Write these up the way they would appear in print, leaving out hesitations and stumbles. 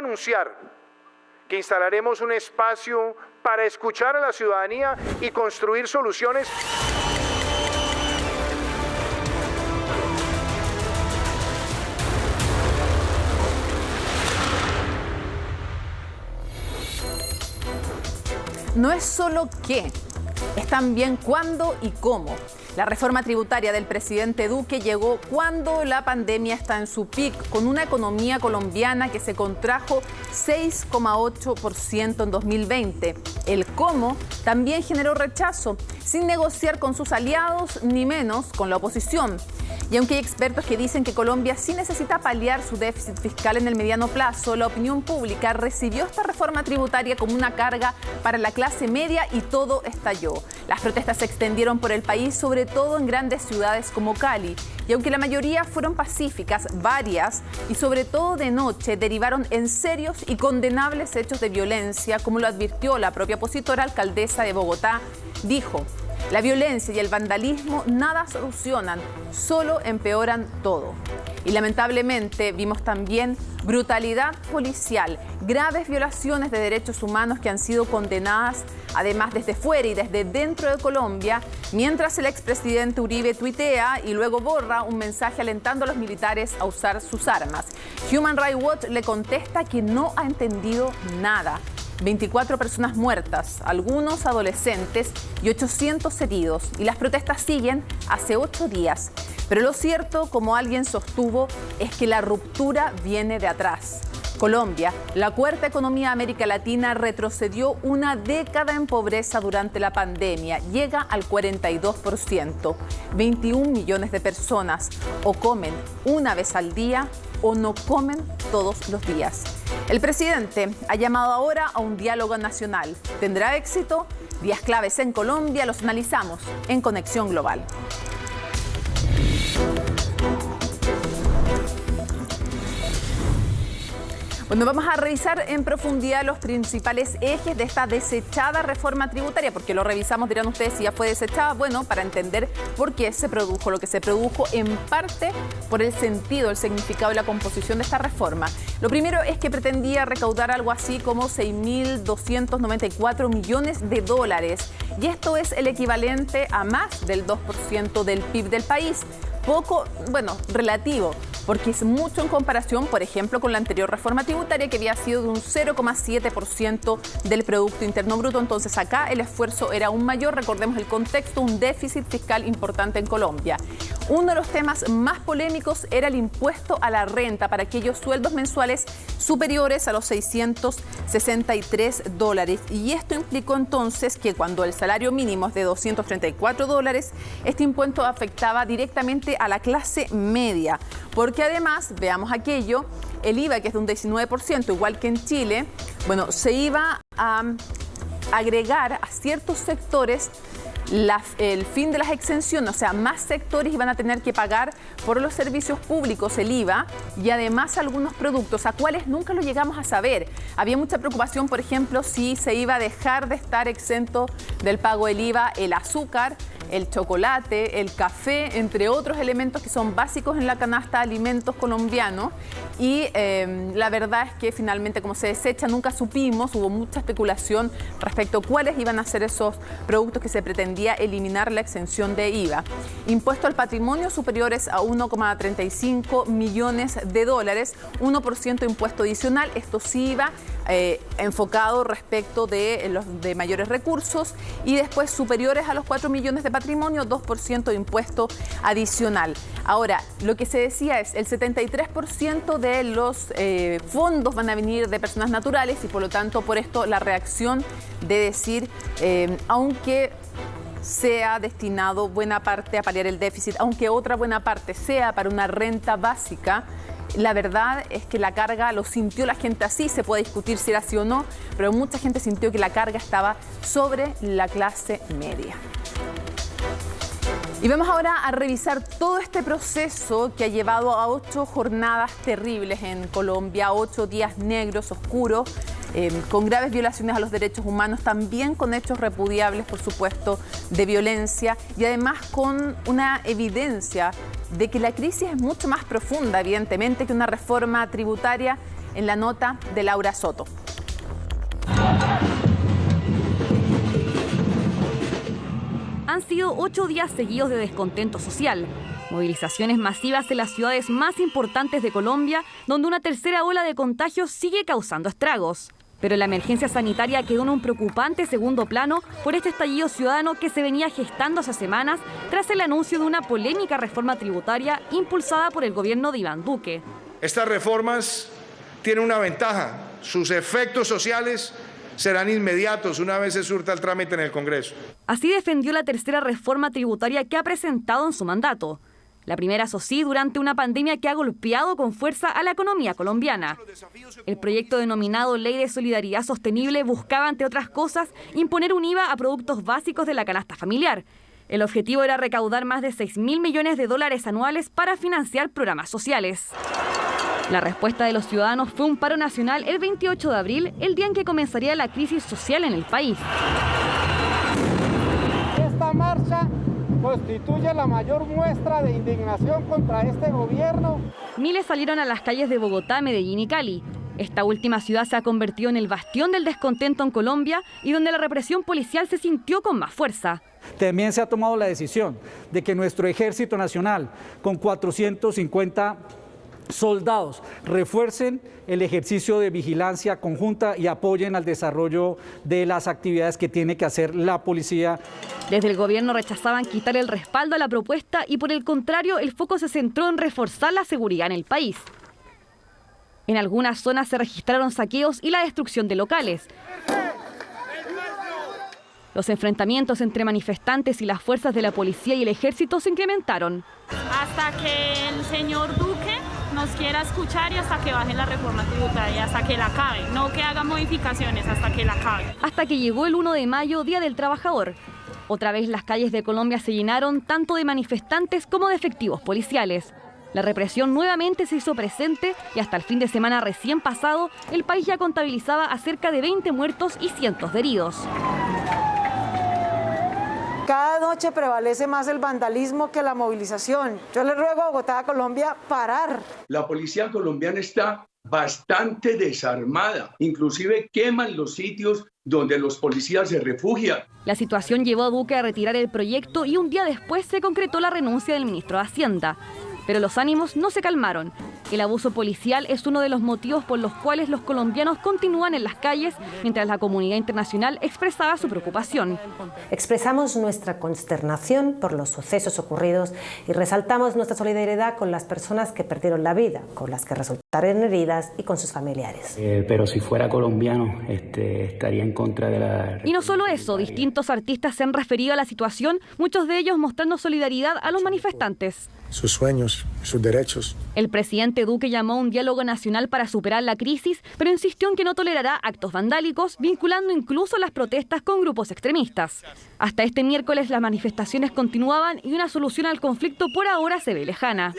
anunciar que instalaremos un espacio para escuchar a la ciudadanía y construir soluciones. No es solo qué, es también cuándo y cómo. La reforma tributaria del presidente Duque llegó cuando la pandemia está en su pic, con una economía colombiana que se contrajo 6,8% en 2020. El cómo también generó rechazo, sin negociar con sus aliados, ni menos con la oposición. Y aunque hay expertos que dicen que Colombia sí necesita paliar su déficit fiscal en el mediano plazo, la opinión pública recibió esta reforma tributaria como una carga para la clase media y todo estalló. Las protestas se extendieron por el país, sobre todo en grandes ciudades como Cali. Y aunque la mayoría fueron pacíficas, varias, y sobre todo de noche, derivaron en serios y condenables hechos de violencia, como lo advirtió la propia opositora alcaldesa de Bogotá. Dijo: la violencia y el vandalismo nada solucionan, solo empeoran todo. Y lamentablemente vimos también brutalidad policial, graves violaciones de derechos humanos que han sido condenadas además desde fuera y desde dentro de Colombia, mientras el expresidente Uribe tuitea y luego borra un mensaje alentando a los militares a usar sus armas. Human Rights Watch le contesta que no ha entendido nada. 24 personas muertas, algunos adolescentes y 800 heridos. Y las protestas siguen hace 8 días. Pero lo cierto, como alguien sostuvo, es que la ruptura viene de atrás. Colombia, la cuarta economía de América Latina, retrocedió una década en pobreza durante la pandemia. Llega al 42%. 21 millones de personas o comen una vez al día o no comen todos los días. El presidente ha llamado ahora a un diálogo nacional. ¿Tendrá éxito? Días claves en Colombia los analizamos en Conexión Global. Bueno, vamos a revisar en profundidad los principales ejes de esta desechada reforma tributaria, porque lo revisamos, dirán ustedes, si ya fue desechada. Bueno, para entender por qué se produjo lo que se produjo, en parte por el sentido, el significado y la composición de esta reforma. Lo primero es que pretendía recaudar algo así como 6.294 millones de dólares, y esto es el equivalente a más del 2% del PIB del país. Poco, bueno, relativo, porque es mucho en comparación, por ejemplo, con la anterior reforma tributaria, que había sido de un 0,7% del Producto Interno Bruto. Entonces acá el esfuerzo era aún mayor. Recordemos el contexto, un déficit fiscal importante en Colombia. Uno de los temas más polémicos era el impuesto a la renta para aquellos sueldos mensuales superiores a los 663 dólares. Y esto implicó entonces que cuando el salario mínimo es de 234 dólares, este impuesto afectaba directamente a la clase media. Porque además, veamos aquello, el IVA, que es de un 19%, igual que en Chile, bueno, se iba a agregar a ciertos sectores el fin de las exenciones, o sea, más sectores iban a tener que pagar por los servicios públicos el IVA y además algunos productos, a cuales nunca lo llegamos a saber. Había mucha preocupación, por ejemplo, si se iba a dejar de estar exento del pago del IVA el azúcar, el chocolate, el café, entre otros elementos que son básicos en la canasta de alimentos colombiano. Y la verdad es que finalmente, como se desecha, nunca supimos, hubo mucha especulación respecto a cuáles iban a ser esos productos que se pretendía eliminar la exención de IVA. Impuesto al patrimonio superiores a 1,35 millones de dólares, 1% impuesto adicional, esto sí iba enfocado respecto de los de mayores recursos, y después superiores a los 4 millones de patrimonio, 2% de impuesto adicional. Ahora, lo que se decía es el 73% de los fondos van a venir de personas naturales y por lo tanto por esto la reacción de decir, aunque sea destinado buena parte a paliar el déficit, aunque otra buena parte sea para una renta básica, la verdad es que la carga lo sintió la gente así. Se puede discutir si era así o no, pero mucha gente sintió que la carga estaba sobre la clase media. Y vamos ahora a revisar todo este proceso que ha llevado a 8 jornadas terribles en Colombia, 8 días negros, oscuros, con graves violaciones a los derechos humanos, también con hechos repudiables, por supuesto, de violencia, y además con una evidencia de que la crisis es mucho más profunda, evidentemente, que una reforma tributaria en la nota de Laura Soto. Han sido 8 días seguidos de descontento social. Movilizaciones masivas en las ciudades más importantes de Colombia, donde una tercera ola de contagios sigue causando estragos. Pero la emergencia sanitaria quedó en un preocupante segundo plano por este estallido ciudadano que se venía gestando hace semanas tras el anuncio de una polémica reforma tributaria impulsada por el gobierno de Iván Duque. Estas reformas tienen una ventaja: sus efectos sociales serán inmediatos una vez se surta el trámite en el Congreso. Así defendió la tercera reforma tributaria que ha presentado en su mandato. La primera, eso sí, durante una pandemia que ha golpeado con fuerza a la economía colombiana. El proyecto denominado Ley de Solidaridad Sostenible buscaba, entre otras cosas, imponer un IVA a productos básicos de la canasta familiar. El objetivo era recaudar más de 6.000 millones de dólares anuales para financiar programas sociales. La respuesta de los ciudadanos fue un paro nacional el 28 de abril, el día en que comenzaría la crisis social en el país. Esta marcha constituye la mayor muestra de indignación contra este gobierno. Miles salieron a las calles de Bogotá, Medellín y Cali. Esta última ciudad se ha convertido en el bastión del descontento en Colombia y donde la represión policial se sintió con más fuerza. También se ha tomado la decisión de que nuestro Ejército Nacional, con 450 soldados, refuercen el ejercicio de vigilancia conjunta y apoyen al desarrollo de las actividades que tiene que hacer la policía. Desde el gobierno rechazaban quitar el respaldo a la propuesta y por el contrario el foco se centró en reforzar la seguridad en el país. En algunas zonas se registraron saqueos y la destrucción de locales. Los enfrentamientos entre manifestantes y las fuerzas de la policía y el ejército se incrementaron. Hasta que el señor Duque nos quiera escuchar y hasta que baje la reforma tributaria, hasta que la acabe, no que haga modificaciones, hasta que la acabe. Hasta que llegó el 1 de mayo, Día del Trabajador. Otra vez las calles de Colombia se llenaron tanto de manifestantes como de efectivos policiales. La represión nuevamente se hizo presente y hasta el fin de semana recién pasado, el país ya contabilizaba a cerca de 20 muertos y cientos de heridos. Cada noche prevalece más el vandalismo que la movilización. Yo le ruego a Bogotá, a Colombia, parar. La policía colombiana está bastante desarmada. Inclusive queman los sitios donde los policías se refugian. La situación llevó a Duque a retirar el proyecto y un día después se concretó la renuncia del ministro de Hacienda. Pero los ánimos no se calmaron. El abuso policial es uno de los motivos por los cuales los colombianos continúan en las calles, mientras la comunidad internacional expresaba su preocupación. Expresamos nuestra consternación por los sucesos ocurridos y resaltamos nuestra solidaridad con las personas que perdieron la vida, con las que resultaron heridas y con sus familiares. Pero si fuera colombiano, estaría en contra de la... Y no solo eso, distintos artistas se han referido a la situación, muchos de ellos mostrando solidaridad a los manifestantes. Sus sueños, sus derechos. El presidente Duque llamó a un diálogo nacional para superar la crisis, pero insistió en que no tolerará actos vandálicos, vinculando incluso las protestas con grupos extremistas. Hasta este miércoles las manifestaciones continuaban y una solución al conflicto por ahora se ve lejana.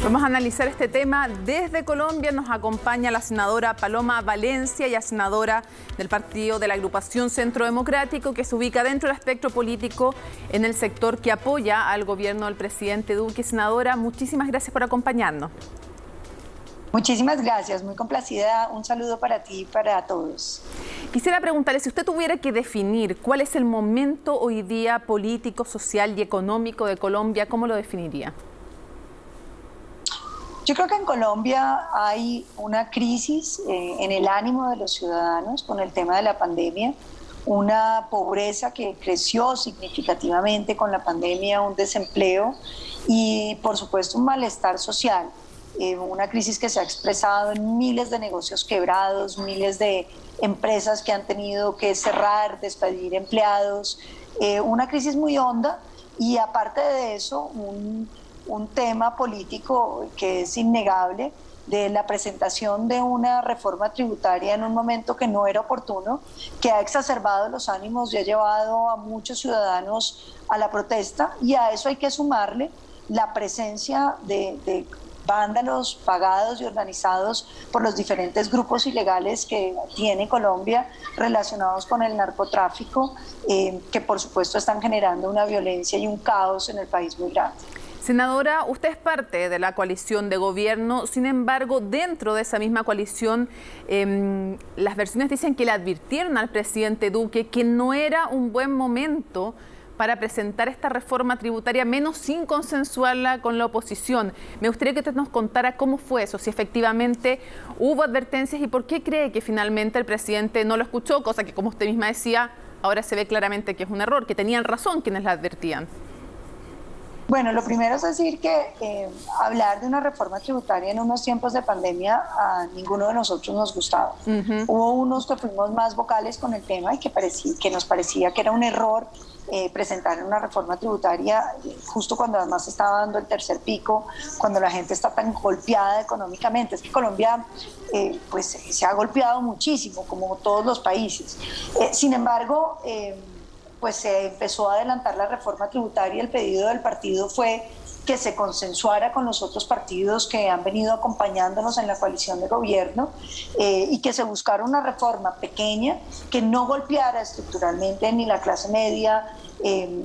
Vamos a analizar este tema desde Colombia. Nos acompaña la senadora Paloma Valencia, ya senadora del partido de la agrupación Centro Democrático, que se ubica dentro del espectro político en el sector que apoya al gobierno del presidente Duque. Senadora, muchísimas gracias por acompañarnos. Muchísimas gracias, muy complacida. Un saludo para ti y para todos. Quisiera preguntarle, si usted tuviera que definir cuál es el momento hoy día político, social y económico de Colombia, ¿cómo lo definiría? Yo creo que en Colombia hay una crisis en el ánimo de los ciudadanos con el tema de la pandemia, una pobreza que creció significativamente con la pandemia, un desempleo y por supuesto un malestar social, una crisis que se ha expresado en miles de negocios quebrados, miles de empresas que han tenido que cerrar, despedir empleados, una crisis muy honda y aparte de eso un tema político que es innegable de la presentación de una reforma tributaria en un momento que no era oportuno, que ha exacerbado los ánimos y ha llevado a muchos ciudadanos a la protesta y a eso hay que sumarle la presencia de vándalos pagados y organizados por los diferentes grupos ilegales que tiene Colombia relacionados con el narcotráfico, que por supuesto están generando una violencia y un caos en el país muy grande. Senadora, usted es parte de la coalición de gobierno, sin embargo, dentro de esa misma coalición, las versiones dicen que le advirtieron al presidente Duque que no era un buen momento para presentar esta reforma tributaria, menos sin consensuarla con la oposición. Me gustaría que usted nos contara cómo fue eso, si efectivamente hubo advertencias y por qué cree que finalmente el presidente no lo escuchó, cosa que, como usted misma decía, ahora se ve claramente que es un error, que tenían razón quienes la advertían. Bueno, lo primero es decir que hablar de una reforma tributaria en unos tiempos de pandemia a ninguno de nosotros nos gustaba. Hubo unos que fuimos más vocales con el tema y que nos parecía que era un error presentar una reforma tributaria justo cuando además estaba dando el tercer pico, cuando la gente está tan golpeada económicamente. Es que Colombia pues se ha golpeado muchísimo, como todos los países. Sin embargo, pues se empezó a adelantar la reforma tributaria. El pedido del partido fue que se consensuara con los otros partidos que han venido acompañándonos en la coalición de gobierno y que se buscara una reforma pequeña que no golpeara estructuralmente ni la clase media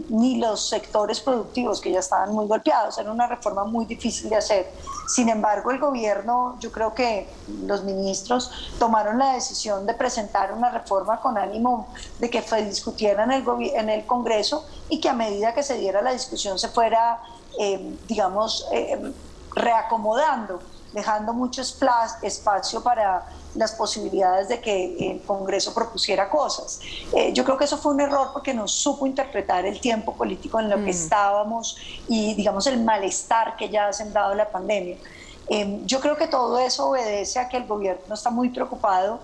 ni los sectores productivos que ya estaban muy golpeados. Era una reforma muy difícil de hacer. Sin embargo, el gobierno, yo creo que los ministros tomaron la decisión de presentar una reforma con ánimo de que se discutiera en el Congreso y que a medida que se diera la discusión se fuera reacomodando, dejando mucho espacio para las posibilidades de que el Congreso propusiera cosas. Yo creo que eso fue un error porque no supo interpretar el tiempo político en lo que estábamos y, digamos, el malestar que ya ha sembrado la pandemia. Yo creo que todo eso obedece a que el gobierno está muy preocupado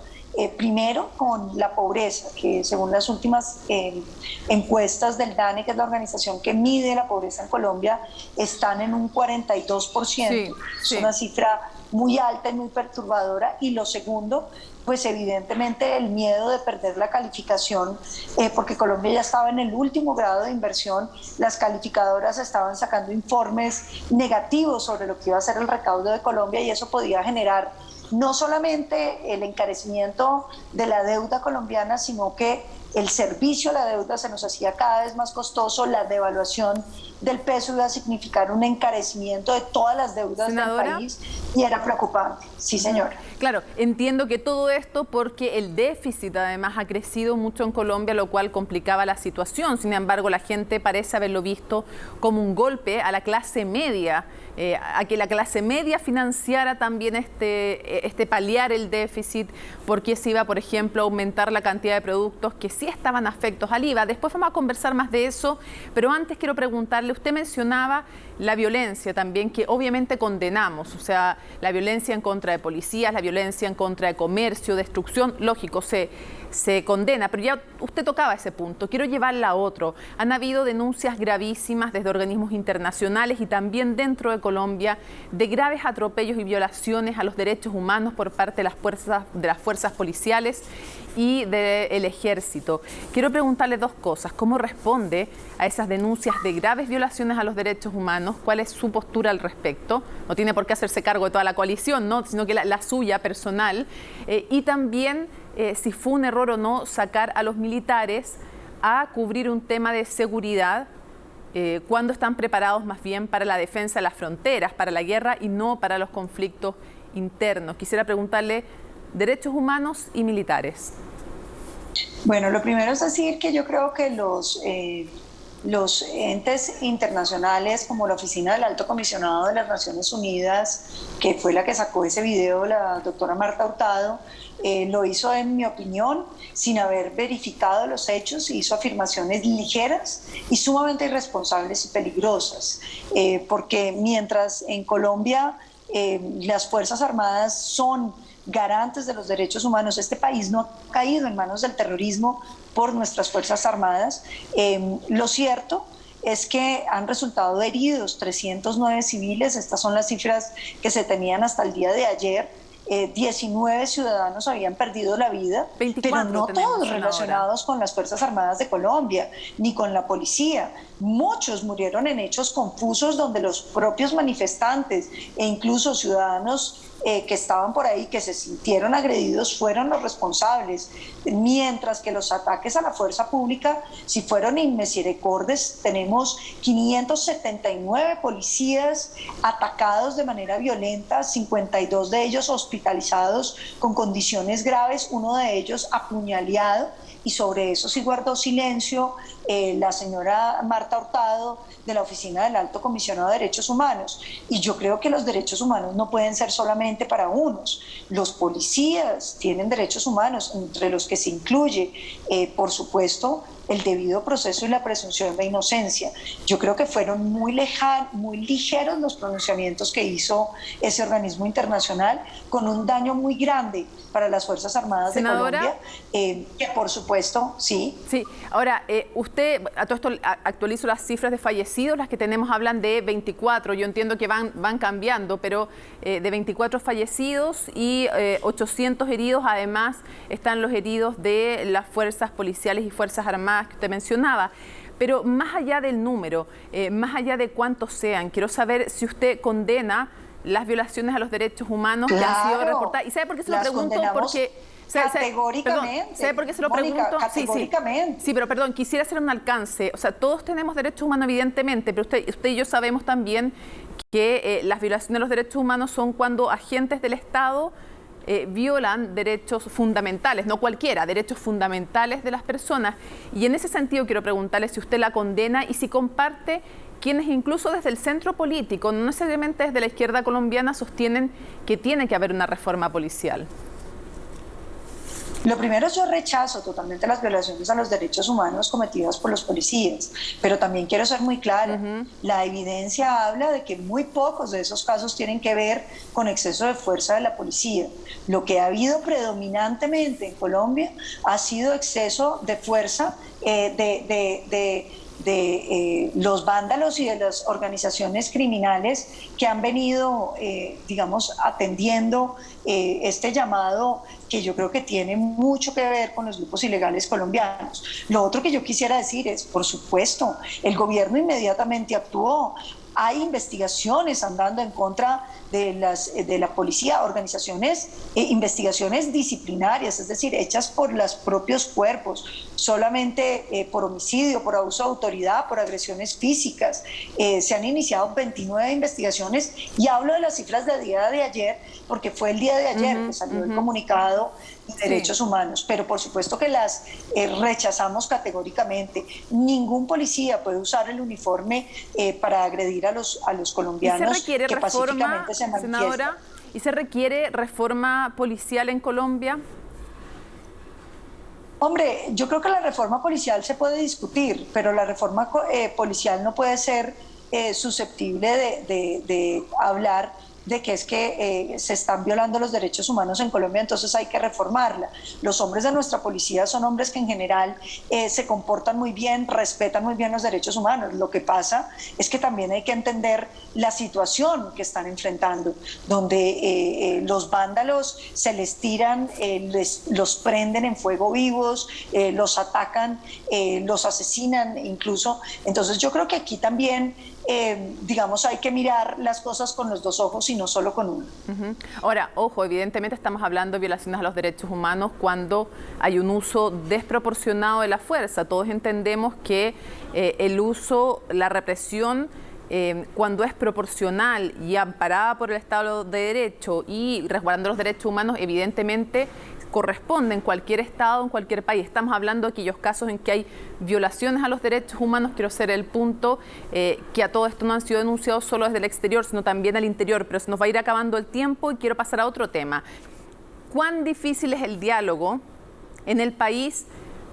primero con la pobreza, que según las últimas encuestas del DANE, que es la organización que mide la pobreza en Colombia, están en un 42%. Es una cifra muy alta y muy perturbadora. Y lo segundo, pues evidentemente el miedo de perder la calificación, porque Colombia ya estaba en el último grado de inversión. Las calificadoras estaban sacando informes negativos sobre lo que iba a ser el recaudo de Colombia y eso podía generar no solamente el encarecimiento de la deuda colombiana, sino que el servicio a la deuda se nos hacía cada vez más costoso. La devaluación del peso iba a significar un encarecimiento de todas las deudas del país y era preocupante. Sí, señora. Claro, entiendo que todo esto porque el déficit además ha crecido mucho en Colombia, lo cual complicaba la situación. Sin embargo, la gente parece haberlo visto como un golpe a la clase media, a que la clase media financiara también este paliar el déficit, porque se iba, por ejemplo, a aumentar la cantidad de productos que sí estaban afectos al IVA. Después vamos a conversar más de eso, pero antes quiero preguntarle, usted mencionaba la violencia también, que obviamente condenamos, o sea, la violencia en contra de policías, la violencia en contra de comercio, destrucción, lógico, se condena, pero ya usted tocaba ese punto. Quiero llevarla a otro. Han habido denuncias gravísimas desde organismos internacionales y también dentro de Colombia de graves atropellos y violaciones a los derechos humanos por parte de las fuerzas policiales y del ejército. Quiero preguntarle dos cosas. ¿Cómo responde a esas denuncias de graves violaciones a los derechos humanos? ¿Cuál es su postura al respecto? No tiene por qué hacerse cargo de toda la coalición, ¿no? Sino que la suya personal. Y también si fue un error o no sacar a los militares a cubrir un tema de seguridad cuando están preparados más bien para la defensa de las fronteras, para la guerra y no para los conflictos internos. Quisiera preguntarle derechos humanos y militares. Bueno, lo primero es decir que yo creo que los entes internacionales como la Oficina del Alto Comisionado de las Naciones Unidas, que fue la que sacó ese video, la doctora Marta Hurtado, lo hizo, en mi opinión, sin haber verificado los hechos, hizo afirmaciones ligeras y sumamente irresponsables y peligrosas, porque mientras en Colombia las Fuerzas Armadas son garantes de los derechos humanos, este país no ha caído en manos del terrorismo por nuestras Fuerzas Armadas. Lo cierto es que han resultado heridos 309 civiles, estas son las cifras que se tenían hasta el día de ayer, 19 ciudadanos habían perdido la vida, pero no todos relacionados con las Fuerzas Armadas de Colombia, ni con la policía. Muchos murieron en hechos confusos donde los propios manifestantes e incluso ciudadanos que estaban por ahí, que se sintieron agredidos, fueron los responsables, mientras que los ataques a la fuerza pública sí fueron inmisericordes. Tenemos 579 policías atacados de manera violenta, 52 de ellos hospitalizados con condiciones graves, uno de ellos apuñaleado, y sobre eso sí guardó silencio la señora Marta Hurtado de la Oficina del Alto Comisionado de Derechos Humanos. Y yo creo que los derechos humanos no pueden ser solamente para unos. Los policías tienen derechos humanos, entre los que se incluye, por supuesto, el debido proceso y la presunción de inocencia. Yo creo que fueron muy ligeros los pronunciamientos que hizo ese organismo internacional, con un daño muy grande para las Fuerzas Armadas de Colombia, que por supuesto, sí. Sí, ahora, usted, a todo esto actualizo las cifras de fallecidos, las que tenemos hablan de 24, yo entiendo que van cambiando, pero de 24 fallecidos y 800 heridos, además están los heridos de las fuerzas policiales y fuerzas armadas que usted mencionaba. Pero más allá del número, más allá de cuántos sean, quiero saber si usted condena las violaciones a los derechos humanos que han sido reportadas. ¿Y sabe por qué se lo pregunto? Porque categóricamente. ¿Sabe por qué se lo pregunto? Categóricamente. Sí, pero perdón, quisiera hacer un alcance. O sea, todos tenemos derechos humanos, evidentemente, pero usted y yo sabemos también que las violaciones de los derechos humanos son cuando agentes del Estado violan derechos fundamentales, no cualquiera, derechos fundamentales de las personas. Y en ese sentido quiero preguntarle si usted la condena y si comparte quienes incluso desde el centro político, no necesariamente desde la izquierda colombiana, sostienen que tiene que haber una reforma policial. Lo primero es yo rechazo totalmente las violaciones a los derechos humanos cometidas por los policías, pero también quiero ser muy clara. La evidencia habla de que muy pocos de esos casos tienen que ver con exceso de fuerza de la policía. Lo que ha habido predominantemente en Colombia ha sido exceso de fuerza de los vándalos y de las organizaciones criminales que han venido, digamos, atendiendo este llamado, que yo creo que tiene mucho que ver con los grupos ilegales colombianos. Lo otro que yo quisiera decir es, por supuesto, el gobierno inmediatamente actuó. Hay investigaciones andando en contra de la policía, investigaciones disciplinarias, es decir, hechas por los propios cuerpos, solamente por homicidio, por abuso de autoridad, por agresiones físicas. Se han iniciado 29 investigaciones, y hablo de las cifras del día de ayer, porque fue el día de ayer que salió el comunicado de derechos humanos, pero por supuesto que las rechazamos categóricamente. Ningún policía puede usar el uniforme para agredir a los colombianos que pacíficamente se manifiestan. Senadora, ¿y se requiere reforma policial en Colombia? Hombre, yo creo que la reforma policial se puede discutir, pero la reforma policial no puede ser susceptible de hablar de que es que se están violando los derechos humanos en Colombia, entonces hay que reformarla. Los hombres de nuestra policía son hombres que en general se comportan muy bien, respetan muy bien los derechos humanos. Lo que pasa es que también hay que entender la situación que están enfrentando, donde los vándalos se les tiran, los prenden en fuego vivos, los atacan, los asesinan incluso. Entonces yo creo que aquí también digamos, hay que mirar las cosas con los dos ojos y no solo con uno. Ahora, ojo, evidentemente estamos hablando de violaciones a los derechos humanos cuando hay un uso desproporcionado de la fuerza. Todos entendemos que el uso, la represión, cuando es proporcional y amparada por el Estado de Derecho y resguardando los derechos humanos, evidentemente corresponde en cualquier estado, en cualquier país. Estamos hablando de aquellos casos en que hay violaciones a los derechos humanos. Quiero hacer el punto que a todo esto no han sido denunciados solo desde el exterior, sino también al interior, pero se nos va a ir acabando el tiempo y quiero pasar a otro tema. ¿Cuán difícil es el diálogo en el país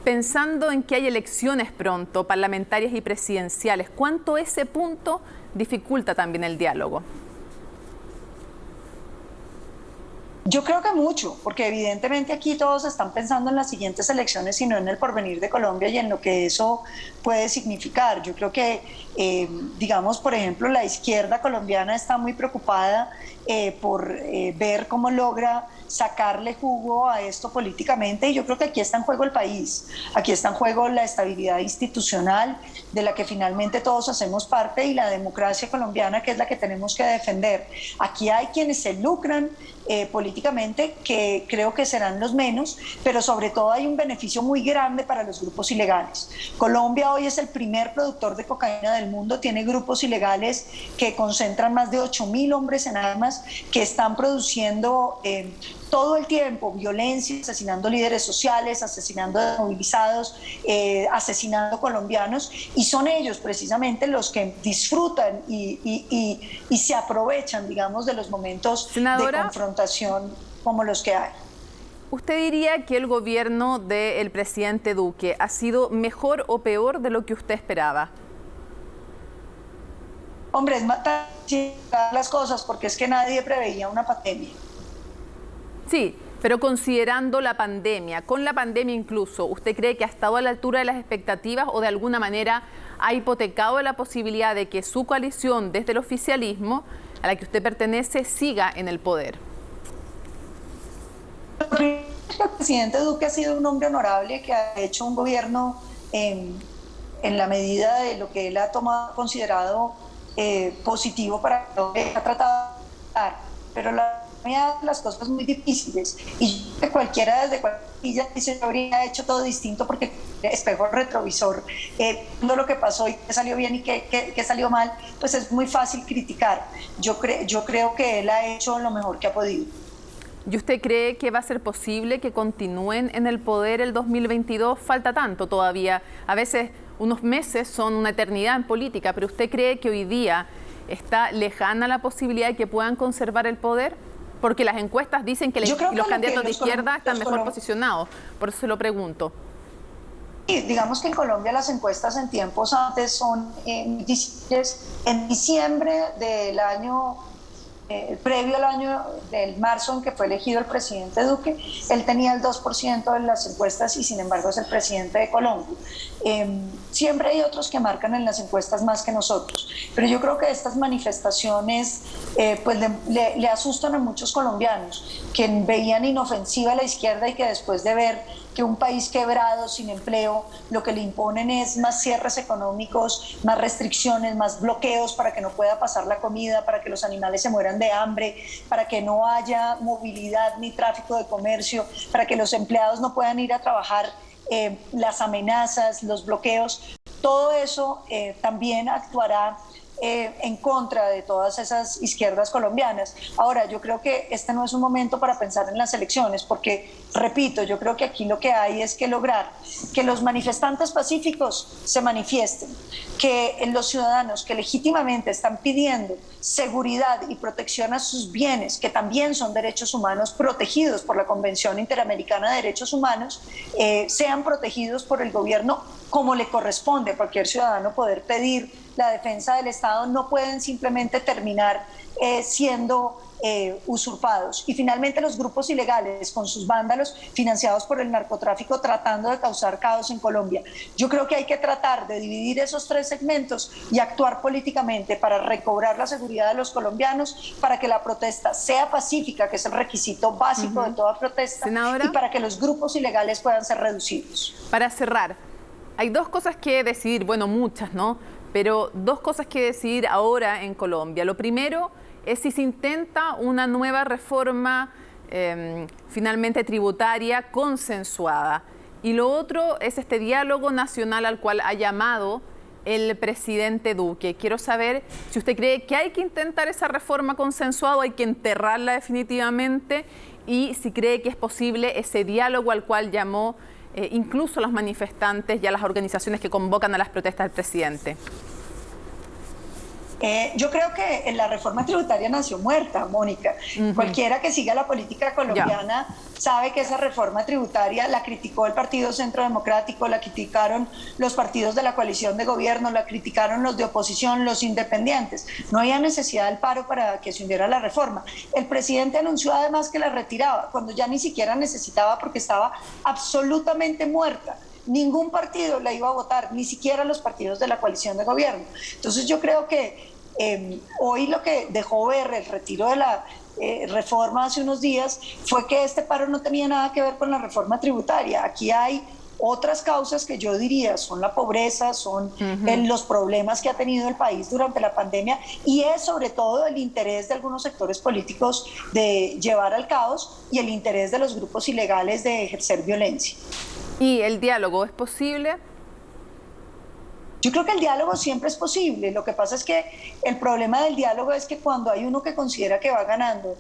pensando en que hay elecciones pronto, parlamentarias y presidenciales? ¿Cuánto ese punto dificulta también el diálogo? Yo creo que mucho, porque evidentemente aquí todos están pensando en las siguientes elecciones y no en el porvenir de Colombia y en lo que eso puede significar. Yo creo que, digamos, por ejemplo, la izquierda colombiana está muy preocupada por ver cómo logra sacarle jugo a esto políticamente, y yo creo que aquí está en juego el país, aquí está en juego la estabilidad institucional de la que finalmente todos hacemos parte y la democracia colombiana, que es la que tenemos que defender. Aquí hay quienes se lucran políticamente, que creo que serán los menos, pero sobre todo hay un beneficio muy grande para los grupos ilegales. Colombia hoy es el primer productor de cocaína del mundo, tiene grupos ilegales que concentran más de 8.000 hombres en armas, que están produciendo todo el tiempo violencia, asesinando líderes sociales, asesinando movilizados, asesinando colombianos, y son ellos precisamente los que disfrutan y se aprovechan, digamos, de los momentos de confrontación como los que hay. ¿Usted diría que el gobierno del presidente Duque ha sido mejor o peor de lo que usted esperaba? Hombre, es matar las cosas, porque es que nadie preveía una pandemia. Sí, pero considerando la pandemia, con la pandemia incluso, ¿usted cree que ha estado a la altura de las expectativas o de alguna manera ha hipotecado la posibilidad de que su coalición desde el oficialismo, a la que usted pertenece, siga en el poder? El presidente Duque ha sido un hombre honorable que ha hecho un gobierno en la medida de lo que él ha tomado considerado positivo para lo que ha tratado de dar, pero las cosas muy difíciles, y que cualquiera desde cualquier dice habría hecho todo distinto porque espejo retrovisor, viendo lo que pasó y qué salió bien y qué salió mal, pues es muy fácil criticar. Yo creo que él ha hecho lo mejor que ha podido. ¿Y usted cree que va a ser posible que continúen en el poder el 2022? Falta tanto todavía. A veces unos meses son una eternidad en política, pero ¿usted cree que hoy día está lejana la posibilidad de que puedan conservar el poder? Porque las encuestas dicen que los candidatos de izquierda están mejor posicionados. Por eso se lo pregunto. Sí, digamos que en Colombia las encuestas en tiempos antes son difíciles. En diciembre del año previo al año del marzo en que fue elegido el presidente Duque, él tenía el 2% de las encuestas y sin embargo es el presidente de Colombia. Siempre hay otros que marcan en las encuestas más que nosotros, pero yo creo que estas manifestaciones pues le asustan a muchos colombianos que veían inofensiva a la izquierda y que después de ver que un país quebrado, sin empleo, lo que le imponen es más cierres económicos, más restricciones, más bloqueos para que no pueda pasar la comida, para que los animales se mueran de hambre, para que no haya movilidad ni tráfico de comercio, para que los empleados no puedan ir a trabajar, las amenazas, los bloqueos, todo eso también actuará en contra de todas esas izquierdas colombianas. Ahora, yo creo que este no es un momento para pensar en las elecciones, porque, repito, yo creo que aquí lo que hay es que lograr que los manifestantes pacíficos se manifiesten, que los ciudadanos que legítimamente están pidiendo seguridad y protección a sus bienes, que también son derechos humanos protegidos por la Convención Interamericana de Derechos Humanos, sean protegidos por el gobierno como le corresponde a cualquier ciudadano poder pedir la defensa del Estado. No pueden simplemente terminar siendo usurpados. Y finalmente los grupos ilegales con sus vándalos financiados por el narcotráfico tratando de causar caos en Colombia. Yo creo que hay que tratar de dividir esos tres segmentos y actuar políticamente para recobrar la seguridad de los colombianos, para que la protesta sea pacífica, que es el requisito básico de toda protesta, senadora, y para que los grupos ilegales puedan ser reducidos. Para cerrar, hay dos cosas que decidir, bueno, muchas, ¿no? Pero dos cosas que decidir ahora en Colombia. Lo primero es si se intenta una nueva reforma finalmente tributaria consensuada. Y lo otro es este diálogo nacional al cual ha llamado el presidente Duque. Quiero saber si usted cree que hay que intentar esa reforma consensuada o hay que enterrarla definitivamente, y si cree que es posible ese diálogo al cual llamó incluso los manifestantes y a las organizaciones que convocan a las protestas del presidente. Yo creo que la reforma tributaria nació muerta, Mónica. Cualquiera que siga la política colombiana sabe que esa reforma tributaria la criticó el Partido Centro Democrático, la criticaron los partidos de la coalición de gobierno, la criticaron los de oposición, los independientes. No había necesidad del paro para que se hundiera la reforma. El presidente anunció además que la retiraba, cuando ya ni siquiera necesitaba porque estaba absolutamente muerta. Ningún partido la iba a votar, ni siquiera los partidos de la coalición de gobierno. Entonces yo creo que hoy lo que dejó ver el retiro de la reforma hace unos días fue que este paro no tenía nada que ver con la reforma tributaria. Aquí hay otras causas que yo diría son la pobreza, son los problemas que ha tenido el país durante la pandemia y es sobre todo el interés de algunos sectores políticos de llevar al caos y el interés de los grupos ilegales de ejercer violencia. ¿Y el diálogo es posible? Yo creo que el diálogo siempre es posible. Lo que pasa es que el problema del diálogo es que cuando hay uno que considera que va ganando,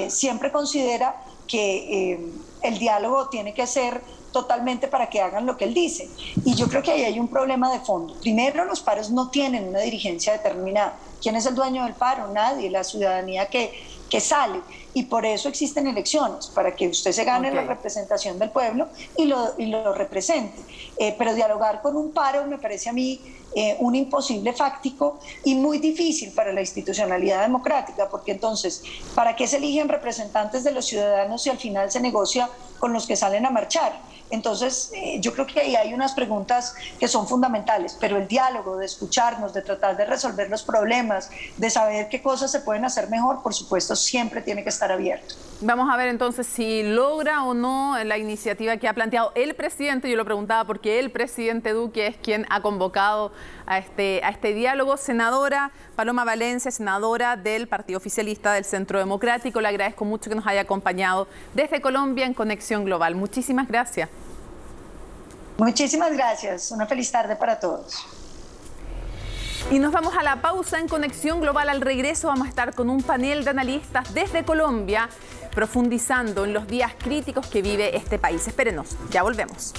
siempre considera que el diálogo tiene que ser totalmente para que hagan lo que él dice. Y yo creo que ahí hay un problema de fondo. Primero, los paros no tienen una dirigencia determinada. ¿Quién es el dueño del paro? Nadie, la ciudadanía que sale. Y por eso existen elecciones, para que usted se gane la representación del pueblo y lo represente. Pero dialogar con un paro me parece a mí un imposible fáctico y muy difícil para la institucionalidad democrática, porque entonces, ¿para qué se eligen representantes de los ciudadanos si al final se negocia con los que salen a marchar? Entonces, yo creo que ahí hay unas preguntas que son fundamentales, pero el diálogo, de escucharnos, de tratar de resolver los problemas, de saber qué cosas se pueden hacer mejor, por supuesto, siempre tiene que estar abierto. Vamos a ver entonces si logra o no la iniciativa que ha planteado el presidente. Yo lo preguntaba porque el presidente Duque es quien ha convocado a este diálogo. Senadora Paloma Valencia, senadora del Partido Oficialista del Centro Democrático, le agradezco mucho que nos haya acompañado desde Colombia en Conexión Global. Muchísimas gracias. Muchísimas gracias. Una feliz tarde para todos. Y nos vamos a la pausa en Conexión Global. Al regreso vamos a estar con un panel de analistas desde Colombia, profundizando en los días críticos que vive este país. Espérenos, ya volvemos.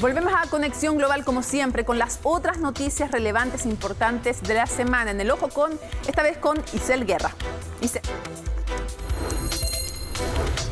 Volvemos a Conexión Global como siempre con las otras noticias relevantes e importantes de la semana. En el ojo esta vez con Isel Guerra. Isel.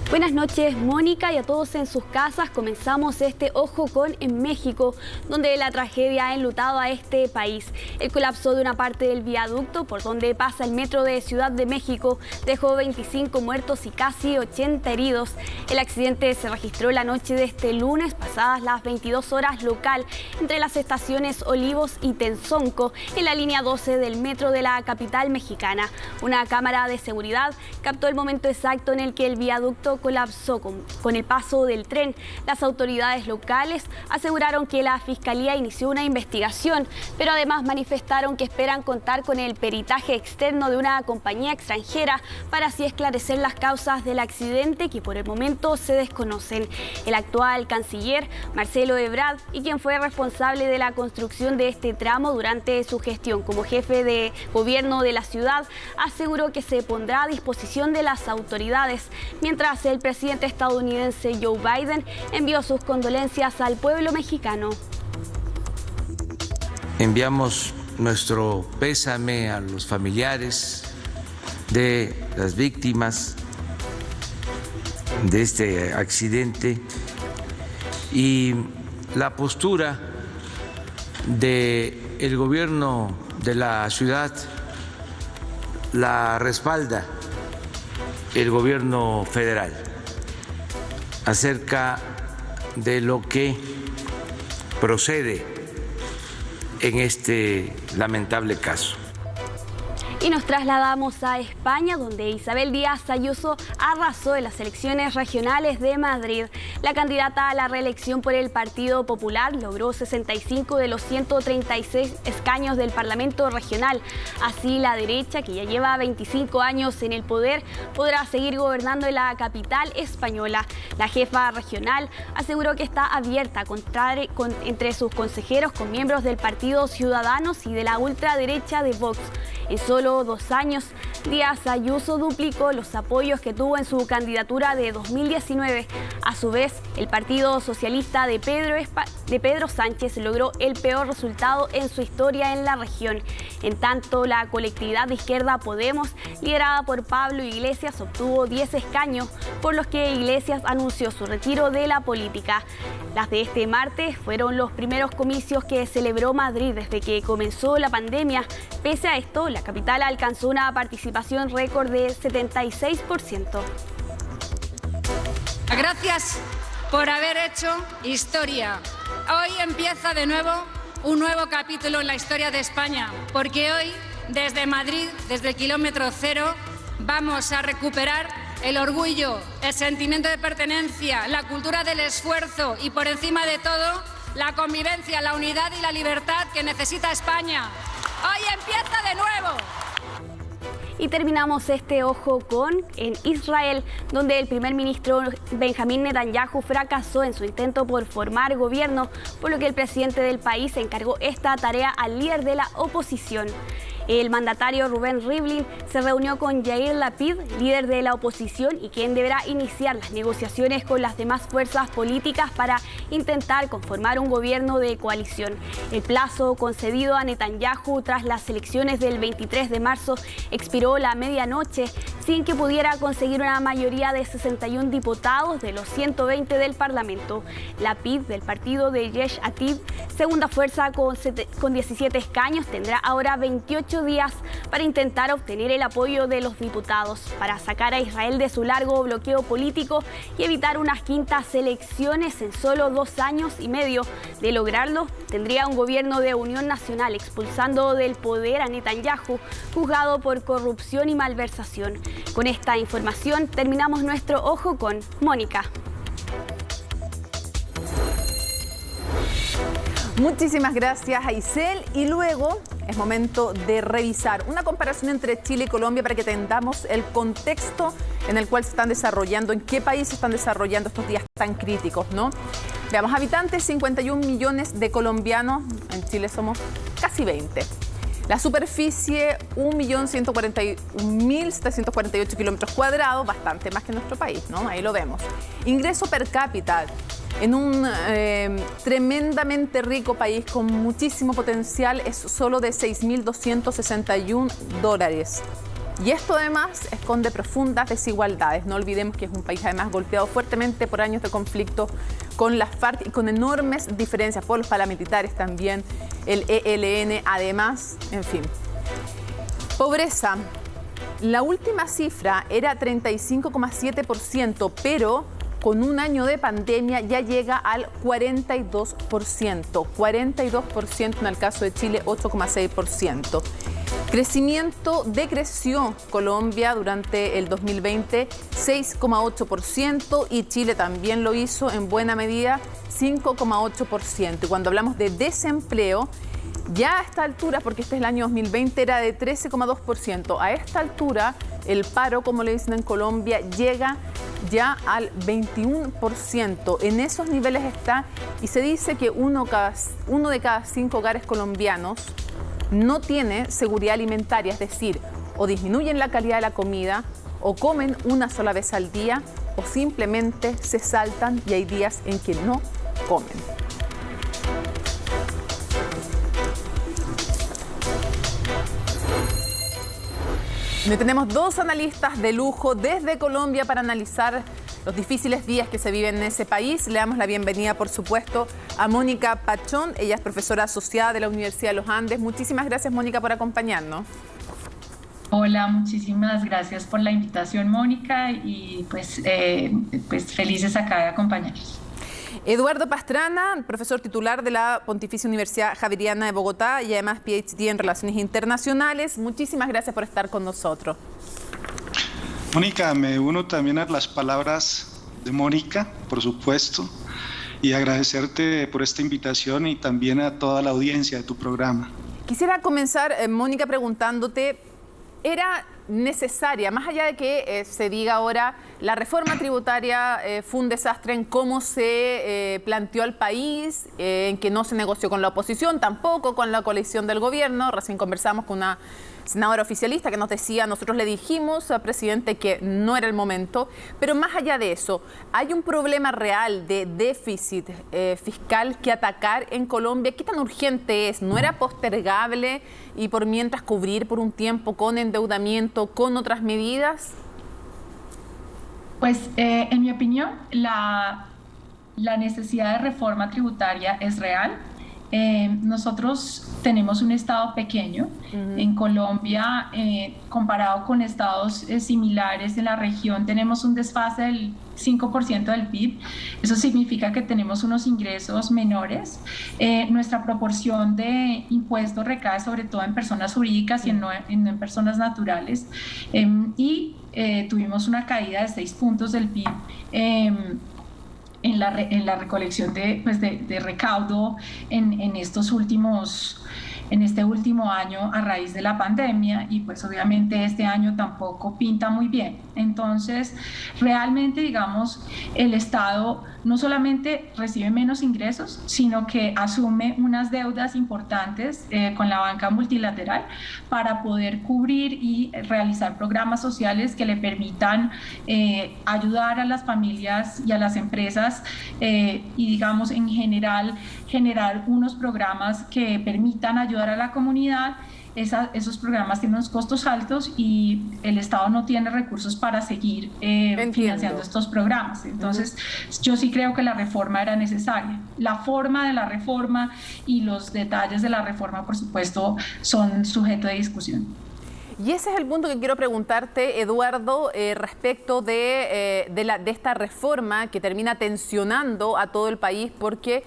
Buenas noches, Mónica, y a todos en sus casas. Comenzamos este Ojo con en México, donde la tragedia ha enlutado a este país. El colapso de una parte del viaducto por donde pasa el metro de Ciudad de México dejó 25 muertos y casi 80 heridos. El accidente se registró la noche de este lunes, pasadas las 22 horas local, entre las estaciones Olivos y Tenzonco, en la línea 12 del metro de la capital mexicana. Una cámara de seguridad captó el momento exacto en el que el viaducto colapsó con el paso del tren. Las autoridades locales aseguraron que la Fiscalía inició una investigación, pero además manifestaron que esperan contar con el peritaje externo de una compañía extranjera para así esclarecer las causas del accidente que por el momento se desconocen. El actual canciller, Marcelo Ebrard, y quien fue responsable de la construcción de este tramo durante su gestión como jefe de gobierno de la ciudad, aseguró que se pondrá a disposición de las autoridades, mientras el presidente estadounidense Joe Biden envió sus condolencias al pueblo mexicano. Enviamos nuestro pésame a los familiares de las víctimas de este accidente y la postura del gobierno de la ciudad la respalda el gobierno federal acerca de lo que procede en este lamentable caso. Y nos trasladamos a España, donde Isabel Díaz Ayuso arrasó en las elecciones regionales de Madrid. La candidata a la reelección por el Partido Popular logró 65 de los 136 escaños del Parlamento regional. Así, la derecha, que ya lleva 25 años en el poder, podrá seguir gobernando en la capital española. La jefa regional aseguró que está abierta a contar entre sus consejeros con miembros del Partido Ciudadanos y de la ultraderecha de Vox. En solo solo 2 años, Díaz Ayuso duplicó los apoyos que tuvo en su candidatura de 2019. A su vez, el Partido Socialista de Pedro Sánchez logró el peor resultado en su historia en la región. En tanto, la colectividad de izquierda Podemos, liderada por Pablo Iglesias, obtuvo 10 escaños, por los que Iglesias anunció su retiro de la política. Las de este martes fueron los primeros comicios que celebró Madrid desde que comenzó la pandemia. Pese a esto, la capital alcanzó una participación récord de 76%. Gracias por haber hecho historia. Hoy empieza de nuevo un nuevo capítulo en la historia de España, porque hoy, desde Madrid, desde el kilómetro cero, vamos a recuperar el orgullo, el sentimiento de pertenencia, la cultura del esfuerzo y, por encima de todo, la convivencia, la unidad y la libertad que necesita España. Hoy empieza de nuevo. Y terminamos este ojo en Israel, donde el primer ministro Benjamín Netanyahu fracasó en su intento por formar gobierno, por lo que el presidente del país encargó esta tarea al líder de la oposición. El mandatario Reuven Rivlin se reunió con Yair Lapid, líder de la oposición, y quien deberá iniciar las negociaciones con las demás fuerzas políticas para intentar conformar un gobierno de coalición. El plazo concedido a Netanyahu tras las elecciones del 23 de marzo expiró la medianoche, sin que pudiera conseguir una mayoría de 61 diputados de los 120 del Parlamento. Lapid, del partido de Yesh Atid, segunda fuerza con 17 escaños, tendrá ahora 28 días para intentar obtener el apoyo de los diputados para sacar a Israel de su largo bloqueo político y evitar unas quintas elecciones en solo 2 años y medio. De lograrlo, tendría un gobierno de unión nacional, expulsando del poder a Netanyahu, juzgado por corrupción y malversación. Con esta información terminamos nuestro ojo con Mónica. Muchísimas gracias, Aisel. Y luego es momento de revisar una comparación entre Chile y Colombia para que entendamos el contexto en el cual se están desarrollando, en qué país se están desarrollando estos días tan críticos, ¿no? Veamos, habitantes, 51 millones de colombianos, en Chile somos casi 20. La superficie, 1.141.748 kilómetros cuadrados, bastante más que nuestro país, ¿no? Ahí lo vemos. Ingreso per cápita, en un tremendamente rico país con muchísimo potencial, es solo de $6.261. Y esto además esconde profundas desigualdades. No olvidemos que es un país además golpeado fuertemente por años de conflicto con las FARC y con enormes diferencias por los paramilitares también, el ELN además, en fin. Pobreza. La última cifra era 35,7%, pero con un año de pandemia ya llega al 42%. 42% en el caso de Chile, 8,6%. Crecimiento, decreció Colombia durante el 2020, 6,8%, y Chile también lo hizo en buena medida, 5,8%. Y cuando hablamos de desempleo, ya a esta altura, porque este es el año 2020, era de 13,2%. A esta altura, el paro, como le dicen en Colombia, llega ya al 21%. En esos niveles está, y se dice que uno de cada 5 hogares colombianos no tiene seguridad alimentaria, es decir, o disminuyen la calidad de la comida, o comen una sola vez al día, o simplemente se saltan y hay días en que no comen. Hoy tenemos 2 analistas de lujo desde Colombia para analizar los difíciles días que se viven en ese país. Le damos la bienvenida, por supuesto, a Mónica Pachón. Ella es profesora asociada de la Universidad de los Andes. Muchísimas gracias, Mónica, por acompañarnos. Hola, muchísimas gracias por la invitación, Mónica, y pues felices acá de acompañarnos. Eduardo Pastrana, profesor titular de la Pontificia Universidad Javeriana de Bogotá y además PhD en Relaciones Internacionales. Muchísimas gracias por estar con nosotros. Mónica, me uno también a las palabras de Mónica, por supuesto, y agradecerte por esta invitación y también a toda la audiencia de tu programa. Quisiera comenzar, Mónica, preguntándote, ¿era necesaria, más allá de que se diga ahora La reforma tributaria fue un desastre en cómo se planteó al país, en que no se negoció con la oposición, tampoco con la coalición del gobierno. Recién conversamos con una senadora oficialista que nos decía, nosotros le dijimos al presidente que no era el momento, pero más allá de eso, ¿hay un problema real de déficit fiscal que atacar en Colombia? ¿Qué tan urgente es? ¿No era postergable y por mientras cubrir por un tiempo con endeudamiento, con otras medidas? Pues en mi opinión, la necesidad de reforma tributaria es real. Nosotros tenemos un estado pequeño en Colombia, comparado con estados similares en la región, tenemos un desfase del 5% del PIB. Eso significa que tenemos unos ingresos menores. Nuestra proporción de impuestos recae sobre todo en personas jurídicas y no en personas naturales. Y tuvimos una caída de 6 puntos del PIB en la recolección de recaudo en este último año a raíz de la pandemia, y pues obviamente este año tampoco pinta muy bien. Entonces, realmente, digamos, el Estado no solamente recibe menos ingresos, sino que asume unas deudas importantes con la banca multilateral para poder cubrir y realizar programas sociales que le permitan ayudar a las familias y a las empresas y, digamos, en general, generar unos programas que permitan ayudar a la comunidad. Esos programas tienen unos costos altos y el Estado no tiene recursos para seguir financiando estos programas. Entonces, yo sí creo que la reforma era necesaria. La forma de la reforma y los detalles de la reforma, por supuesto, son sujeto de discusión. Y ese es el punto que quiero preguntarte, Eduardo, respecto de esta reforma que termina tensionando a todo el país, porque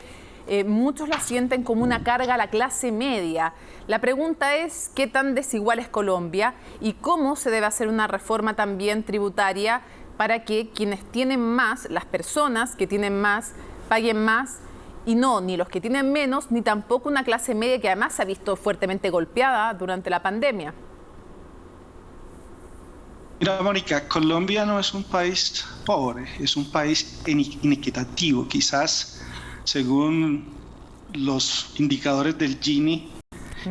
muchos la sienten como una carga a la clase media. La pregunta es, ¿qué tan desigual es Colombia y cómo se debe hacer una reforma también tributaria para que quienes tienen más, las personas que tienen más, paguen más, y no ni los que tienen menos, ni tampoco una clase media que además se ha visto fuertemente golpeada durante la pandemia? Mira, Mónica, Colombia no es un país pobre, es un país inequitativo. Quizás, según los indicadores del Gini,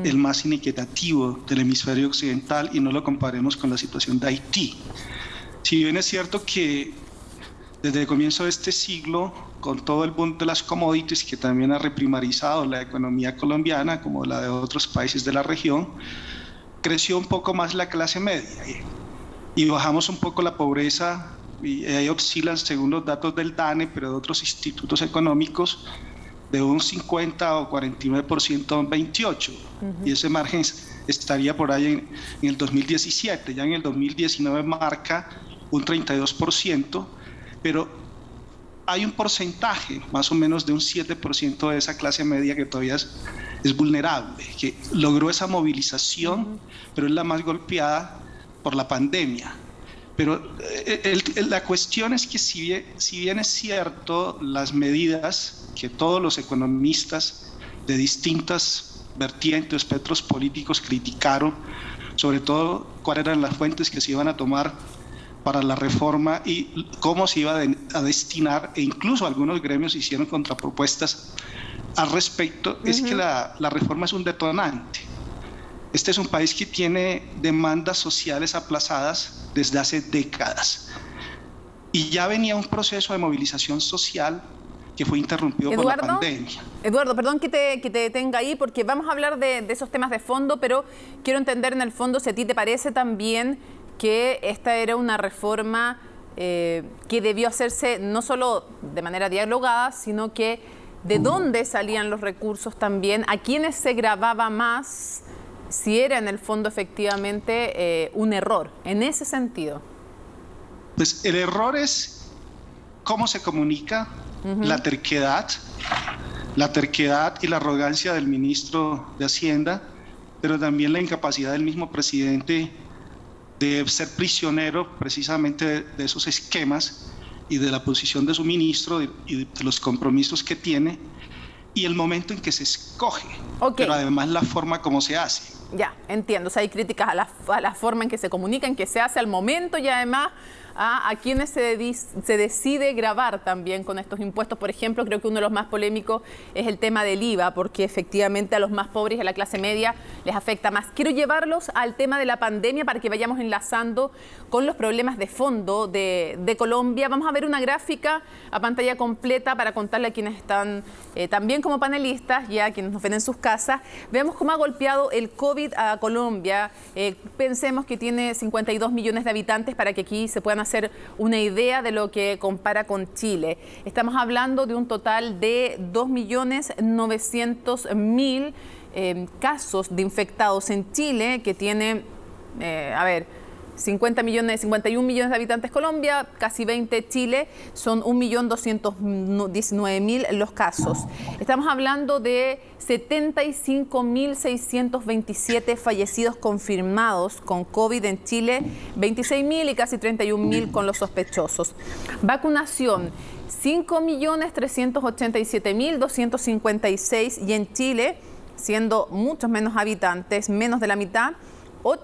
el más inequitativo del hemisferio occidental, y no lo comparemos con la situación de Haití. Si bien es cierto que desde el comienzo de este siglo, con todo el boom de las commodities que también ha reprimarizado la economía colombiana, como la de otros países de la región, creció un poco más la clase media y bajamos un poco la pobreza, y ahí oscilan según los datos del DANE, pero de otros institutos económicos, de un 50 o 49% a un 28%. Y ese margen estaría por ahí en el 2017. Ya en el 2019 marca un 32%, pero hay un porcentaje, más o menos de un 7% de esa clase media que todavía es vulnerable, que logró esa movilización, pero es la más golpeada por la pandemia. Pero la cuestión es que si bien es cierto, las medidas que todos los economistas de distintas vertientes, espectros políticos criticaron, sobre todo cuáles eran las fuentes que se iban a tomar para la reforma y cómo se iba a destinar, e incluso algunos gremios hicieron contrapropuestas al respecto, es que la reforma es un detonante. Este es un país que tiene demandas sociales aplazadas desde hace décadas y ya venía un proceso de movilización social que fue interrumpido por la pandemia. Eduardo, perdón que te detenga ahí porque vamos a hablar de esos temas de fondo, pero quiero entender en el fondo si a ti te parece también que esta era una reforma que debió hacerse no solo de manera dialogada, sino que de dónde salían los recursos también, a quiénes se grababa más, si era en el fondo efectivamente un error, en ese sentido. Pues el error es cómo se comunica, la terquedad y la arrogancia del ministro de Hacienda, pero también la incapacidad del mismo presidente de ser prisionero precisamente de esos esquemas y de la posición de su ministro y de los compromisos que tiene, y el momento en que se escoge, pero además la forma como se hace. Ya, entiendo. O sea, hay críticas a la forma en que se comunica, en que se hace al momento y además a quienes se decide gravar también con estos impuestos. Por ejemplo, creo que uno de los más polémicos es el tema del IVA, porque efectivamente a los más pobres y a la clase media les afecta más. Quiero llevarlos al tema de la pandemia para que vayamos enlazando con los problemas de fondo de Colombia. Vamos a ver una gráfica a pantalla completa para contarle a quienes están también como panelistas y a quienes nos ven en sus casas. Veamos cómo ha golpeado el COVID a Colombia. Pensemos que tiene 52 millones de habitantes para que aquí se puedan hacer una idea de lo que compara con Chile. Estamos hablando de un total de 2.900.000 casos de infectados en Chile, que tiene, 51 millones de habitantes Colombia, casi 20 Chile, son 1.219.000 los casos. Estamos hablando de 75.627 fallecidos confirmados con COVID en Chile, 26.000 y casi 31.000 con los sospechosos. Vacunación, 5.387.256 y en Chile, siendo muchos menos habitantes, menos de la mitad, más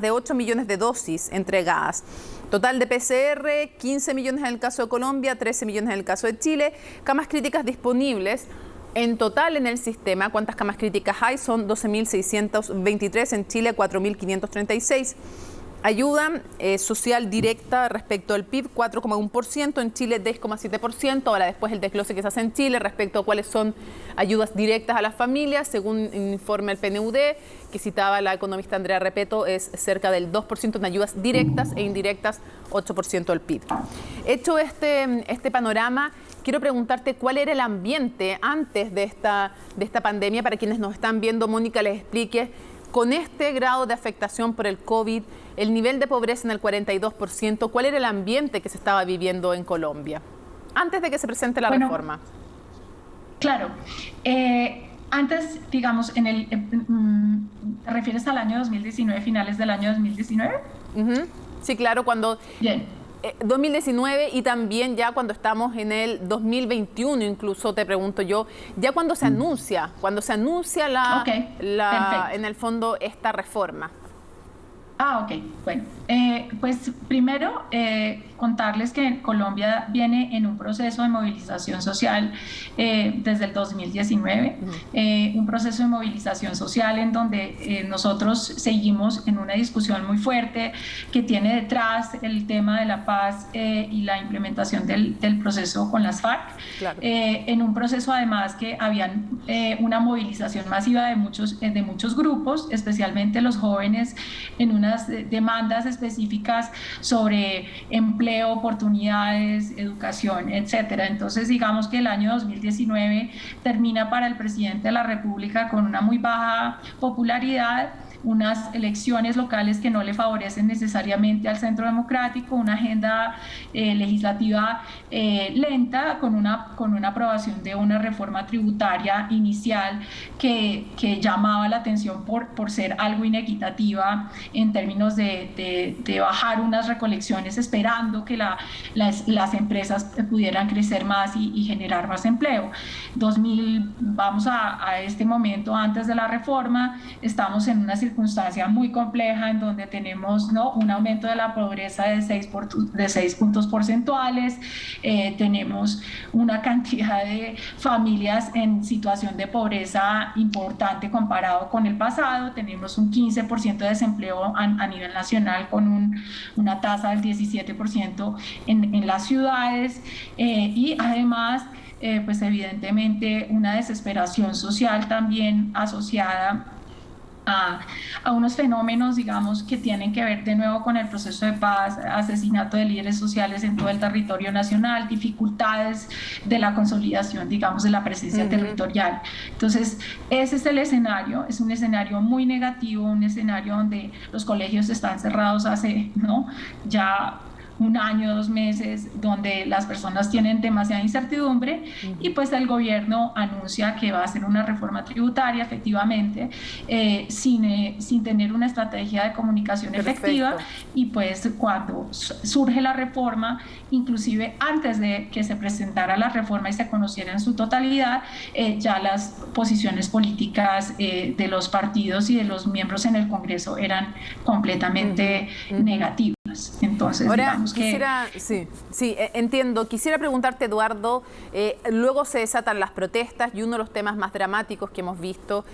de 8 millones de dosis entregadas. Total de PCR, 15 millones en el caso de Colombia, 13 millones en el caso de Chile. Camas críticas disponibles. En total en el sistema, ¿cuántas camas críticas hay? Son 12.623, en Chile 4.536. Ayuda social directa respecto al PIB, 4,1%, en Chile 10,7%. Ahora después el desglose que se hace en Chile respecto a cuáles son ayudas directas a las familias, según informe el PNUD, que citaba la economista Andrea Repeto, es cerca del 2% en ayudas directas e indirectas, 8% del PIB. Hecho este panorama, quiero preguntarte cuál era el ambiente antes de esta pandemia, para quienes nos están viendo. Mónica les explique, con este grado de afectación por el COVID, el nivel de pobreza en el 42%, ¿cuál era el ambiente que se estaba viviendo en Colombia antes de que se presente la reforma? Claro. Antes, digamos, ¿te refieres al año 2019, finales del año 2019? Sí, claro, cuando... Bien. 2019 y también ya cuando estamos en el 2021, incluso te pregunto yo, ya cuando se anuncia, en el fondo esta reforma. Ok. Bueno, pues primero contarles que Colombia viene en un proceso de movilización social desde el 2019, un proceso de movilización social en donde nosotros seguimos en una discusión muy fuerte que tiene detrás el tema de la paz y la implementación del proceso con las FARC, claro. En un proceso además que habían una movilización masiva de muchos grupos, especialmente los jóvenes, en unas demandas específicas sobre empleo, oportunidades, educación, etcétera. Entonces, digamos que el año 2019 termina para el presidente de la República con una muy baja popularidad, unas elecciones locales que no le favorecen necesariamente al Centro Democrático, una agenda legislativa lenta, con una aprobación de una reforma tributaria inicial que llamaba la atención por ser algo inequitativa en términos de bajar unas recolecciones esperando que las empresas pudieran crecer más y generar más empleo. Vamos a este momento antes de la reforma, estamos en una circunstancia muy compleja en donde tenemos un aumento de la pobreza de 6 puntos porcentuales, tenemos una cantidad de familias en situación de pobreza importante comparado con el pasado, tenemos un 15% de desempleo a nivel nacional con una tasa del 17% en las ciudades y además pues evidentemente una desesperación social también asociada a unos fenómenos, digamos, que tienen que ver de nuevo con el proceso de paz, asesinato de líderes sociales en todo el territorio nacional, dificultades de la consolidación, digamos, de la presencia territorial. Entonces, ese es el escenario, es un escenario muy negativo, un escenario donde los colegios están cerrados hace, ya un año, 2 meses, donde las personas tienen demasiada incertidumbre y pues el gobierno anuncia que va a hacer una reforma tributaria efectivamente sin tener una estrategia de comunicación efectiva y pues cuando surge la reforma, inclusive antes de que se presentara la reforma y se conociera en su totalidad, ya las posiciones políticas de los partidos y de los miembros en el Congreso eran completamente negativas. Entonces, Entonces, ahora, digamos que... Entiendo. Quisiera preguntarte, Eduardo, luego se desatan las protestas y uno de los temas más dramáticos que hemos visto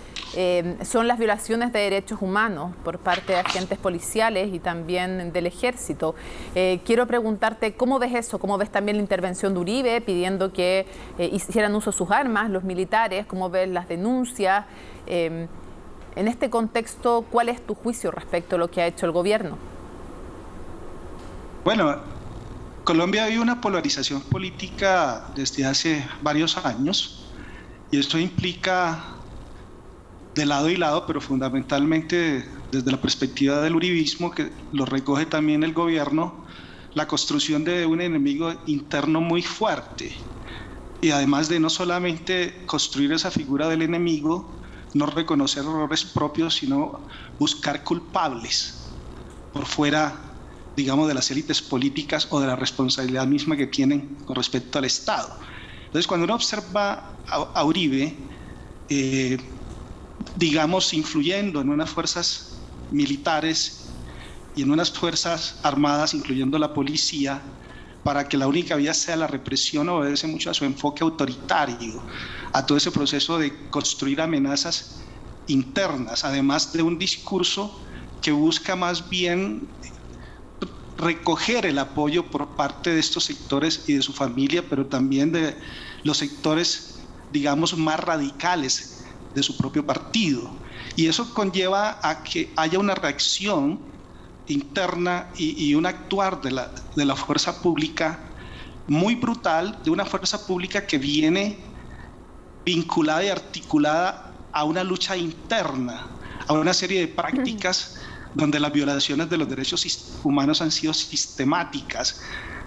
son las violaciones de derechos humanos por parte de agentes policiales y también del ejército. Quiero preguntarte, ¿cómo ves eso? ¿Cómo ves también la intervención de Uribe pidiendo que hicieran uso de sus armas los militares? ¿Cómo ves las denuncias? En este contexto, ¿cuál es tu juicio respecto a lo que ha hecho el gobierno? Bueno, Colombia vive una polarización política desde hace varios años y esto implica de lado y lado, pero fundamentalmente desde la perspectiva del uribismo, que lo recoge también el gobierno, la construcción de un enemigo interno muy fuerte. Y además de no solamente construir esa figura del enemigo, no reconocer errores propios, sino buscar culpables por fuera, digamos, de las élites políticas o de la responsabilidad misma que tienen con respecto al Estado. Entonces, cuando uno observa a Uribe, digamos, influyendo en unas fuerzas militares y en unas fuerzas armadas, incluyendo la policía, para que la única vía sea la represión, obedece mucho a su enfoque autoritario, a todo ese proceso de construir amenazas internas, además de un discurso que busca más bien recoger el apoyo por parte de estos sectores y de su familia, pero también de los sectores, digamos, más radicales de su propio partido. Y eso conlleva a que haya una reacción interna y un actuar de la fuerza pública muy brutal, de una fuerza pública que viene vinculada y articulada a una lucha interna, a una serie de prácticas donde las violaciones de los derechos humanos han sido sistemáticas,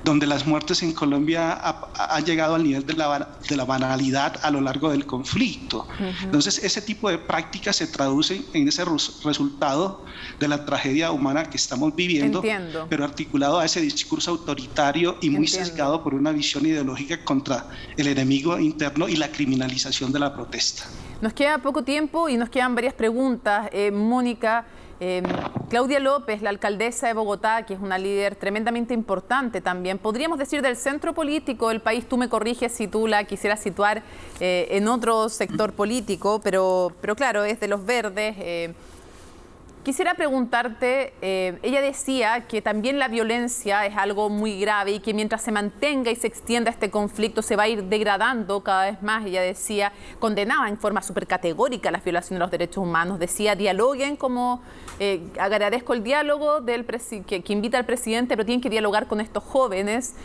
donde las muertes en Colombia han llegado al nivel de la banalidad a lo largo del conflicto. Entonces, ese tipo de prácticas se traducen en ese resultado de la tragedia humana que estamos viviendo, pero articulado a ese discurso autoritario y muy sesgado por una visión ideológica contra el enemigo interno y la criminalización de la protesta. Nos queda poco tiempo y nos quedan varias preguntas. Mónica, Claudia López, la alcaldesa de Bogotá, que es una líder tremendamente importante también, podríamos decir del centro político del país, tú me corriges si tú la quisieras situar en otro sector político, pero claro, es de los verdes. Quisiera preguntarte, ella decía que también la violencia es algo muy grave y que mientras se mantenga y se extienda este conflicto se va a ir degradando cada vez más. Ella decía, condenaba en forma súper categórica las violaciones de los derechos humanos, decía, dialoguen como, agradezco el diálogo que invita al presidente, pero tienen que dialogar con estos jóvenes,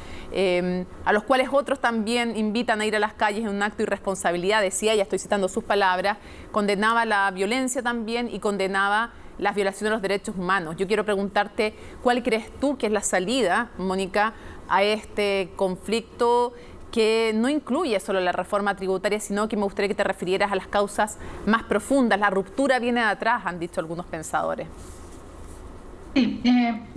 a los cuales otros también invitan a ir a las calles en un acto de irresponsabilidad, decía, ya estoy citando sus palabras, condenaba la violencia también y condenaba las violaciones de los derechos humanos. Yo quiero preguntarte, ¿cuál crees tú que es la salida, Mónica, a este conflicto que no incluye solo la reforma tributaria, sino que me gustaría que te refirieras a las causas más profundas? La ruptura viene de atrás, han dicho algunos pensadores. Sí,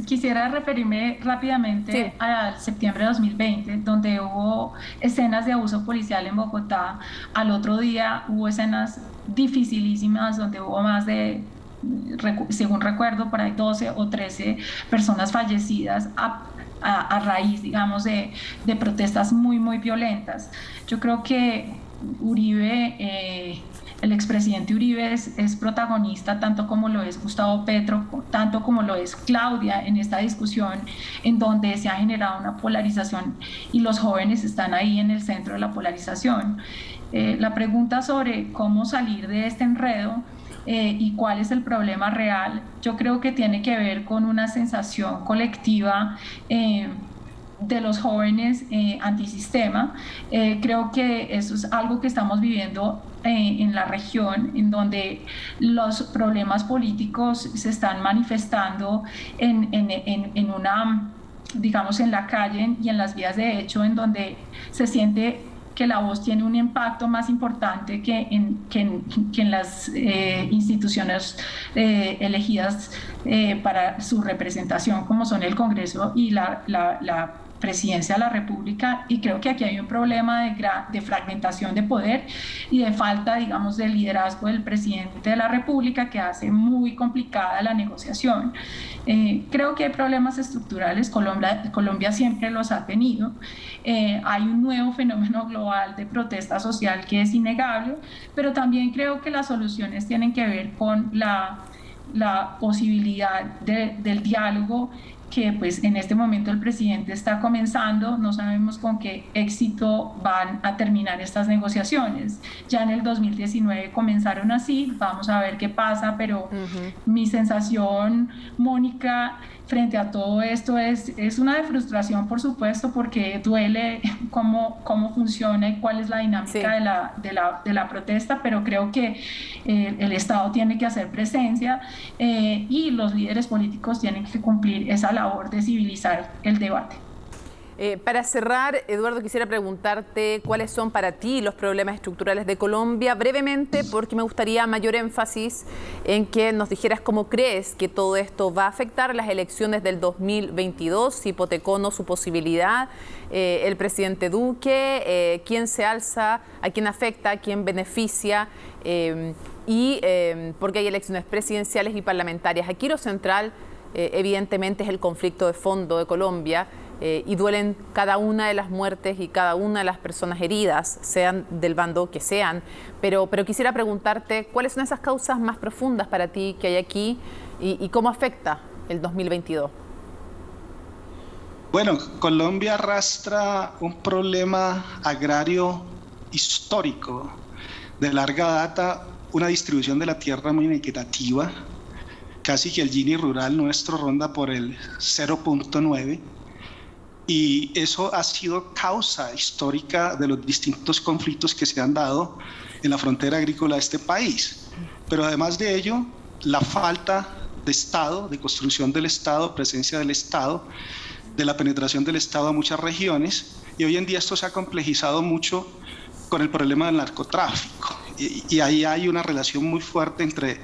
quisiera referirme rápidamente al septiembre de 2020, donde hubo escenas de abuso policial en Bogotá. Al otro día hubo escenas dificilísimas donde hubo más de, según recuerdo, por ahí 12 o 13 personas fallecidas a raíz, digamos, de protestas muy, muy violentas. Yo creo que Uribe, el expresidente Uribe es protagonista, tanto como lo es Gustavo Petro, tanto como lo es Claudia, en esta discusión en donde se ha generado una polarización y los jóvenes están ahí en el centro de la polarización. La pregunta sobre cómo salir de este enredo y cuál es el problema real, yo creo que tiene que ver con una sensación colectiva de los jóvenes antisistema. Creo que eso es algo que estamos viviendo en la región, en donde los problemas políticos se están manifestando en una, digamos, en la calle y en las vías de hecho, en donde se siente que la voz tiene un impacto más importante que en las instituciones elegidas para su representación, como son el Congreso y la presidencia de la República, y creo que aquí hay un problema de fragmentación de poder y de falta, digamos, de liderazgo del presidente de la República, que hace muy complicada la negociación. Creo que hay problemas estructurales, Colombia siempre los ha tenido. Hay un nuevo fenómeno global de protesta social que es innegable, pero también creo que las soluciones tienen que ver con la posibilidad del diálogo, que pues en este momento el presidente está comenzando. No sabemos con qué éxito van a terminar estas negociaciones. Ya en el 2019 comenzaron así, vamos a ver qué pasa, pero mi sensación, Mónica, frente a todo esto es una de frustración, por supuesto, porque duele cómo funciona y cuál es la dinámica de la protesta, pero creo que el Estado tiene que hacer presencia y los líderes políticos tienen que cumplir esa labor de civilizar el debate. Para cerrar, Eduardo, quisiera preguntarte cuáles son para ti los problemas estructurales de Colombia, brevemente, porque me gustaría mayor énfasis en que nos dijeras cómo crees que todo esto va a afectar las elecciones del 2022, si hipotecó o no su posibilidad el presidente Duque, quién se alza, a quién afecta, a quién beneficia, porque hay elecciones presidenciales y parlamentarias. Aquí lo central, evidentemente, es el conflicto de fondo de Colombia, y duelen cada una de las muertes y cada una de las personas heridas, sean del bando que sean, pero quisiera preguntarte cuáles son esas causas más profundas para ti que hay aquí y cómo afecta el 2022. Bueno, Colombia arrastra un problema agrario histórico de larga data, una distribución de la tierra muy inequitativa, casi que el Gini rural nuestro ronda por el 0.9, y eso ha sido causa histórica de los distintos conflictos que se han dado en la frontera agrícola de este país. Pero además de ello, la falta de Estado, de construcción del Estado, presencia del Estado, de la penetración del Estado a muchas regiones, y hoy en día esto se ha complejizado mucho con el problema del narcotráfico. Y ahí hay una relación muy fuerte entre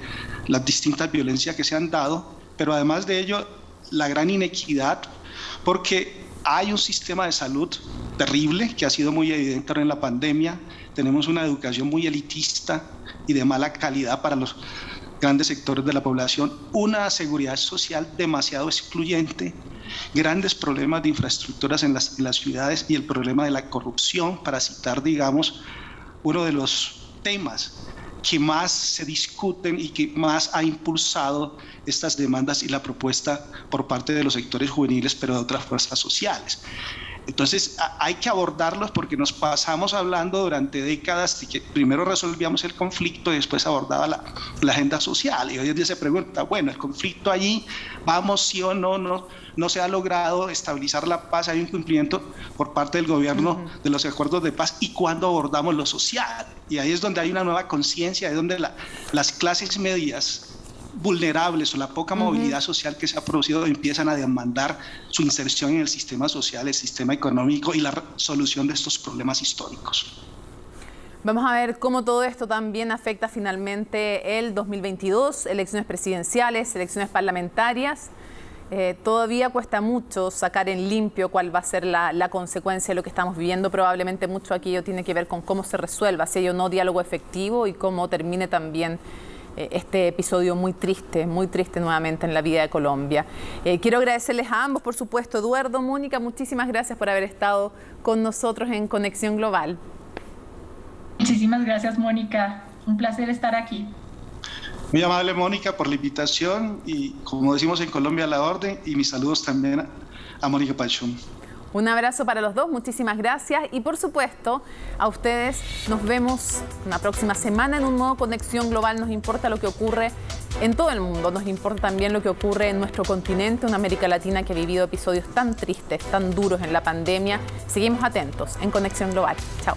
las distintas violencias que se han dado, pero además de ello, la gran inequidad, porque hay un sistema de salud terrible que ha sido muy evidente en la pandemia. Tenemos una educación muy elitista y de mala calidad para los grandes sectores de la población, una seguridad social demasiado excluyente, grandes problemas de infraestructuras en las ciudades y el problema de la corrupción, para citar, digamos, uno de los temas que más se discuten y que más ha impulsado estas demandas y la propuesta por parte de los sectores juveniles, pero de otras fuerzas sociales. Entonces hay que abordarlos, porque nos pasamos hablando durante décadas de que primero resolvíamos el conflicto y después abordaba la agenda social, y hoy en día se pregunta, bueno, el conflicto allí, vamos sí o no se ha logrado estabilizar la paz, hay un cumplimiento por parte del gobierno de los acuerdos de paz, y cuando abordamos lo social, y ahí es donde hay una nueva conciencia, es donde las clases medias vulnerables o la poca movilidad social que se ha producido empiezan a demandar su inserción en el sistema social, el sistema económico y la solución de estos problemas históricos. Vamos a ver cómo todo esto también afecta finalmente el 2022, elecciones presidenciales, elecciones parlamentarias. Todavía cuesta mucho sacar en limpio cuál va a ser la consecuencia de lo que estamos viviendo. Probablemente mucho aquello tiene que ver con cómo se resuelva, si hay o no diálogo efectivo, y cómo termine también este episodio muy triste nuevamente en la vida de Colombia. Quiero agradecerles a ambos, por supuesto. Eduardo, Mónica, muchísimas gracias por haber estado con nosotros en Conexión Global. Muchísimas gracias, Mónica. Un placer estar aquí. Muy amable, Mónica, por la invitación, y como decimos en Colombia, a la orden, y mis saludos también a Mónica Pachón. Un abrazo para los dos, muchísimas gracias, y por supuesto a ustedes. Nos vemos una próxima semana en un nuevo Conexión Global. Nos importa lo que ocurre en todo el mundo, nos importa también lo que ocurre en nuestro continente, una América Latina que ha vivido episodios tan tristes, tan duros en la pandemia. Seguimos atentos en Conexión Global. Chao.